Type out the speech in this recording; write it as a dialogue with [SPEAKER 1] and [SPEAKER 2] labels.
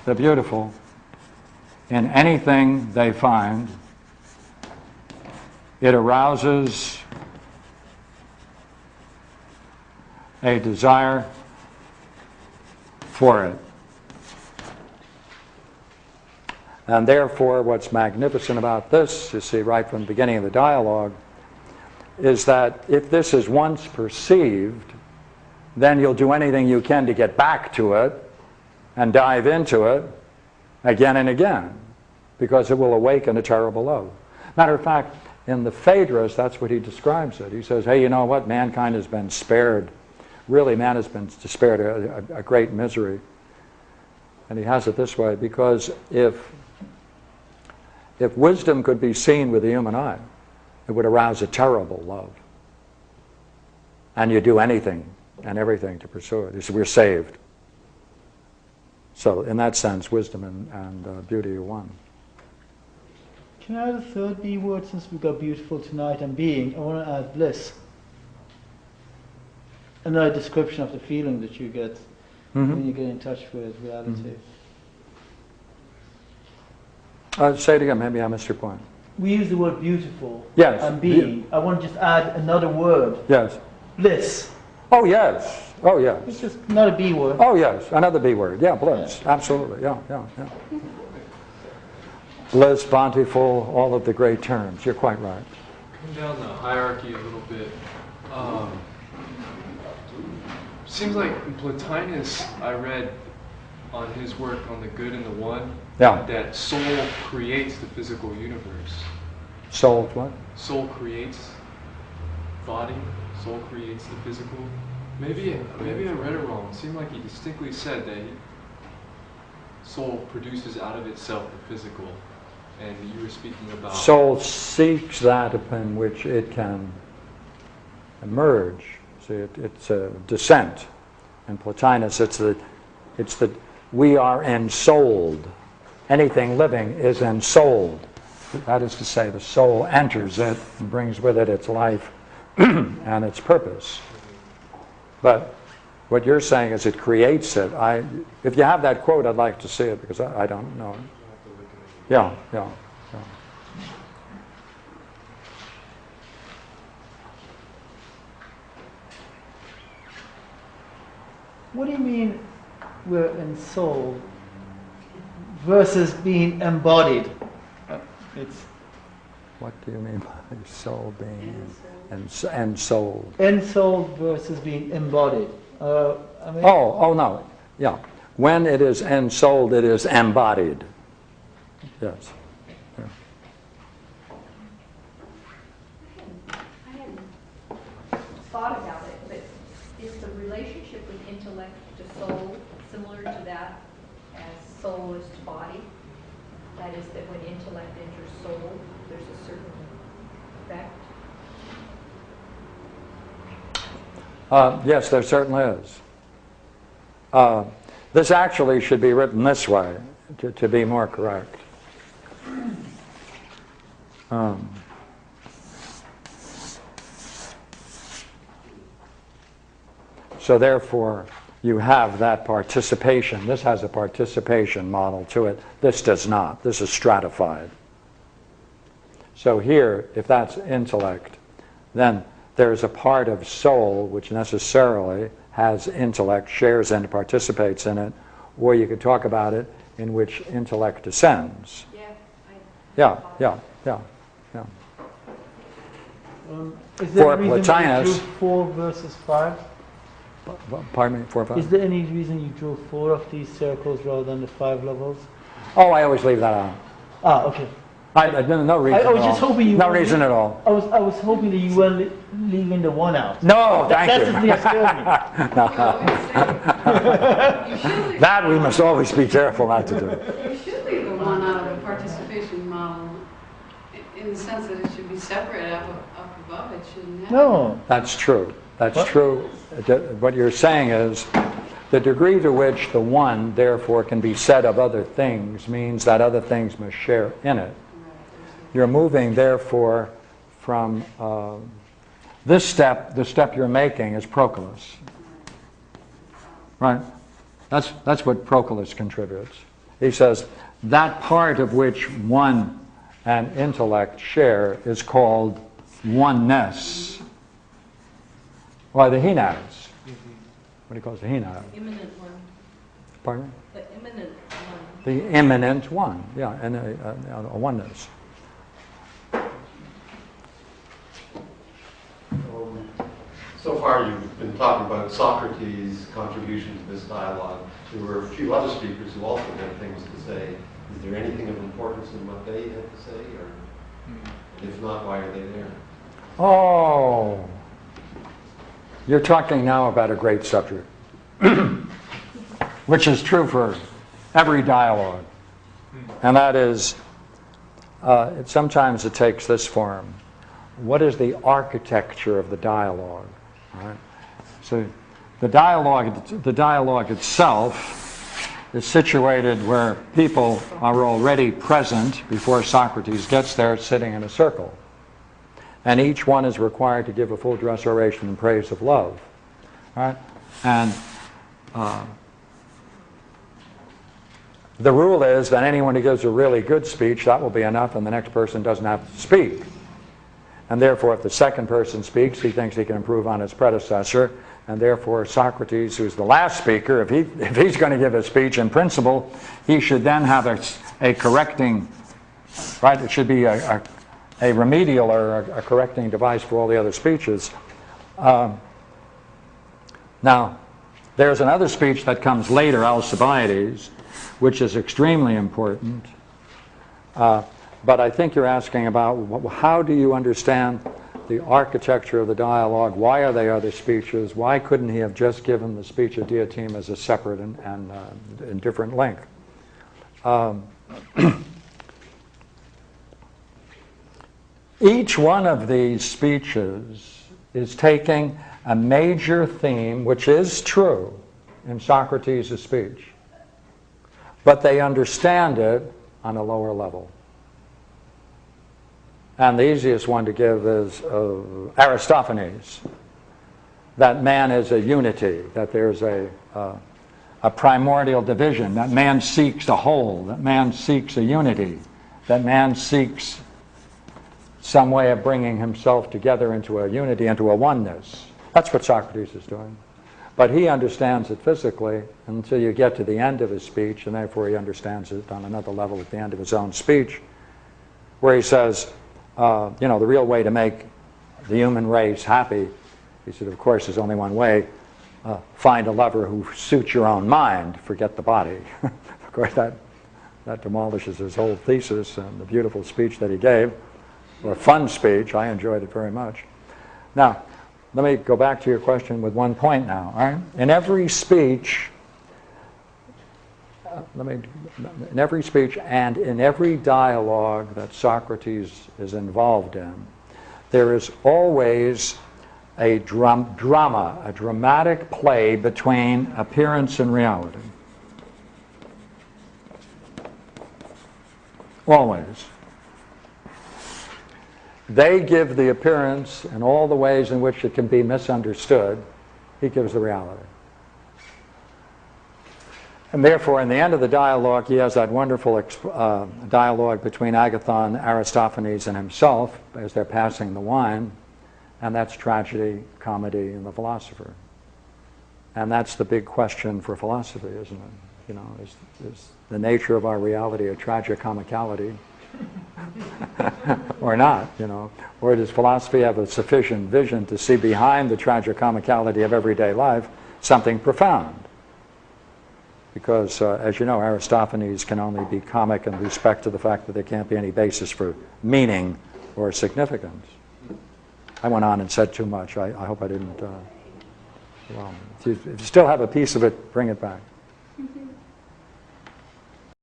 [SPEAKER 1] the beautiful in anything they find. It arouses a desire for it. And therefore, what's magnificent about this, you see right from the beginning of the dialogue, is that if this is once perceived, then you'll do anything you can to get back to it and dive into it again and again, because it will awaken a terrible love. Matter of fact, in the Phaedrus, that's what he describes it. He says, hey, you know what? Mankind has been spared. Really, man has been spared a great misery. And he has it this way, because if wisdom could be seen with the human eye, it would arouse a terrible love. And you do anything and everything to pursue it. He said, we're saved. So in that sense, wisdom and beauty are one.
[SPEAKER 2] Can I add a third B word since we got beautiful tonight and being? I want to add bliss. Another description of the feeling that you get when you get in touch with reality.
[SPEAKER 1] Say it again, maybe I missed your point.
[SPEAKER 2] We use the word beautiful
[SPEAKER 1] and
[SPEAKER 2] being. I want to just add another word.
[SPEAKER 1] Yes.
[SPEAKER 2] Bliss.
[SPEAKER 1] Oh, yes. Oh, yes.
[SPEAKER 2] It's just not a B word.
[SPEAKER 1] Oh, yes. Another B word. Yeah, bliss. Yeah. Absolutely. Yeah. Bliss, bountiful, all of the great terms. You're quite right.
[SPEAKER 3] Come down the hierarchy a little bit. Seems like Plotinus, I read on his work on the good and the one, that soul creates the physical universe.
[SPEAKER 1] Soul what?
[SPEAKER 3] Soul creates body, soul creates the physical. Maybe I read it wrong. It seemed like he distinctly said that soul produces out of itself the physical. And you were speaking about...
[SPEAKER 1] Soul seeks that upon which it can emerge. See, it's a descent. In Plotinus, it's the we are ensouled. Anything living is ensouled. That is to say, the soul enters it and brings with it its life and its purpose. But what you're saying is it creates it. If you have that quote, I'd like to see it, because I don't know. Yeah.
[SPEAKER 2] What do you mean we're ensouled versus being embodied?
[SPEAKER 1] What do you mean by soul being ensouled?
[SPEAKER 2] Ensouled versus being embodied.
[SPEAKER 1] No. Yeah. When it is ensouled, it is embodied. Yes. Yeah.
[SPEAKER 4] I hadn't thought about it, but is the relationship with intellect to soul similar to that as soul is to body? That is, that when intellect enters soul, there's a certain effect?
[SPEAKER 1] Yes, there certainly is. This actually should be written this way, to be more correct. So therefore, you have that participation. This has a participation model to it. This does not. This is stratified. So here, if that's intellect, then there's a part of soul which necessarily has intellect, shares in it, participates in it, or you could talk about it in which intellect descends. Yeah.
[SPEAKER 2] Is there
[SPEAKER 1] For
[SPEAKER 2] a reason
[SPEAKER 1] Plotinus,
[SPEAKER 2] you drew 4 versus 5?
[SPEAKER 1] Pardon me, 4 or 5?
[SPEAKER 2] Is there any reason you drew 4 of these circles rather than the 5 levels?
[SPEAKER 1] Oh, I always leave that out.
[SPEAKER 2] Okay.
[SPEAKER 1] No reason.
[SPEAKER 2] I was just hoping you.
[SPEAKER 1] No reason at all.
[SPEAKER 2] I was hoping that you weren't leaving the 1 out.
[SPEAKER 1] No, thank you.
[SPEAKER 2] That's the scared me.
[SPEAKER 1] That we must always be careful not to do.
[SPEAKER 5] You should leave the 1 out of the participation model, in the sense that it should be separate up above. It shouldn't have.
[SPEAKER 2] No.
[SPEAKER 1] That's true. That's true. What you're saying is the degree to which the 1, therefore, can be said of other things means that other things must share in it. You're moving, therefore, from this step, the step you're making is Proclus. Right? That's what Proclus contributes. He says, that part of which one and intellect share is called oneness. Why, the he-nows. What he calls the he-now.
[SPEAKER 6] Imminent one.
[SPEAKER 1] Pardon me?
[SPEAKER 6] The imminent one.
[SPEAKER 1] The immanent one, yeah, and a oneness.
[SPEAKER 7] So far you've been talking about Socrates' contribution to this dialogue. There were a few other speakers who also had things to say. Is there anything of importance in what they had to say? Or, and if not, why are they there?
[SPEAKER 1] Oh, you're talking now about a great subject, which is true for every dialogue. And that is, sometimes it takes this form. What is the architecture of the dialogue? Right? So the dialogue itself is situated where people are already present before Socrates gets there, sitting in a circle. And each one is required to give a full dress oration in praise of love. Right? And the rule is that anyone who gives a really good speech, that will be enough, and the next person doesn't have to speak. And therefore, if the second person speaks, he thinks he can improve on his predecessor. And therefore, Socrates, who's the last speaker, if he's going to give a speech, in principle, he should then have a correcting, right? It should be a remedial or a correcting device for all the other speeches. Now, there's another speech that comes later, Alcibiades, which is extremely important. But I think you're asking about how do you understand the architecture of the dialogue? Why are there other speeches? Why couldn't he have just given the speech of Diotima as a separate and different length? Each one of these speeches is taking a major theme, which is true in Socrates' speech, but they understand it on a lower level. And the easiest one to give is Aristophanes, that man is a unity, that there's a primordial division, that man seeks a whole, that man seeks a unity, that man seeks some way of bringing himself together into a unity, into a oneness. That's what Socrates is doing. But he understands it physically until you get to the end of his speech, and therefore he understands it on another level at the end of his own speech, where he says, the real way to make the human race happy, he said, of course, there's only one way. Find a lover who suits your own mind, forget the body. Of course, that demolishes his whole thesis and the beautiful speech that he gave, or a fun speech. I enjoyed it very much. Now, let me go back to your question with one point now. All right? In every speech, in every speech and in every dialogue that Socrates is involved in, there is always a drama, a dramatic play between appearance and reality. Always. They give the appearance and all the ways in which it can be misunderstood. He gives the reality. And therefore, in the end of the dialogue, he has that wonderful dialogue between Agathon, Aristophanes, and himself as they're passing the wine. And that's tragedy, comedy, and the philosopher. And that's the big question for philosophy, isn't it? Is the nature of our reality a tragicomicality or not, Or does philosophy have a sufficient vision to see behind the tragicomicality of everyday life something profound? Because, as you know, Aristophanes can only be comic in respect to the fact that there can't be any basis for meaning or significance. I went on and said too much. I hope I didn't. Well, if you still have a piece of it, bring it back.